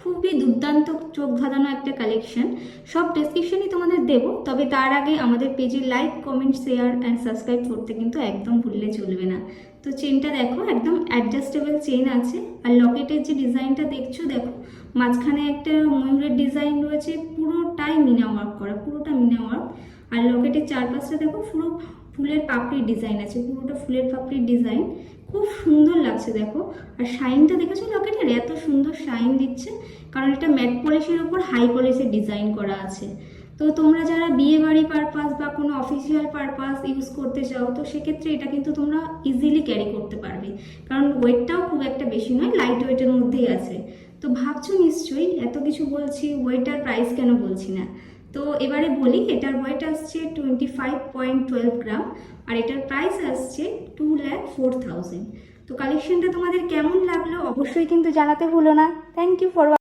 খুবই দুর্দান্ত চোখ ধাঁধানো একটা কালেকশন। সব ডেসক্রিপশনই তোমাদের দেবো, তবে তার আগে আমাদের পেজে like, comment, share and subscribe করতে কিন্তু একদম ভুললে চলবে না। তো চেনটা দেখো, একদম অ্যাডজাস্টেবল চেন আছে। আর লকেটের যে ডিজাইনটা দেখছো, দেখো মাঝখানে একটা ময়ূরের ডিজাইন রয়েছে, পুরোটাই মিনা ওয়ার্ক করা, পুরোটা মিনা ওয়ার্ক। আর লকেটের চারপাশটা দেখো পুরো ফুলের পাপড়ির ডিজাইন আছে, পুরোটা ফুলের পাপড়ির ডিজাইন, খুব সুন্দর লাগছে দেখো। আর শাইনটা দেখেছো লকেটের, এত সুন্দর শাইন দিচ্ছে, কারণ এটা ম্যাট পলিশের ওপর হাই পলিশের ডিজাইন করা আছে। তো তোমরা যারা বিয়ে বাড়ি পারপাস বা কোনো অফিসিয়াল পারপাস ইউজ করতে চাও, তো সেক্ষেত্রে এটা কিন্তু তোমরা ইজিলি ক্যারি করতে পারবে, কারণ ওয়েটটাও খুব একটা বেশি নয়, লাইট ওয়েটের মধ্যেই আছে। তো ভাবছো নিশ্চয়ই এত কিছু বলছি, ওয়েট আর প্রাইস কেন বলছি না। তো এবারে বলি, এটার ওয়েট আসছে 25.12 গ্রাম, আর এটার প্রাইস আসছে 2,04,000। তো কালেকশনটা তোমাদের কেমন লাগলো অবশ্যই কিন্তু জানাতে ভুলো না। Thank you for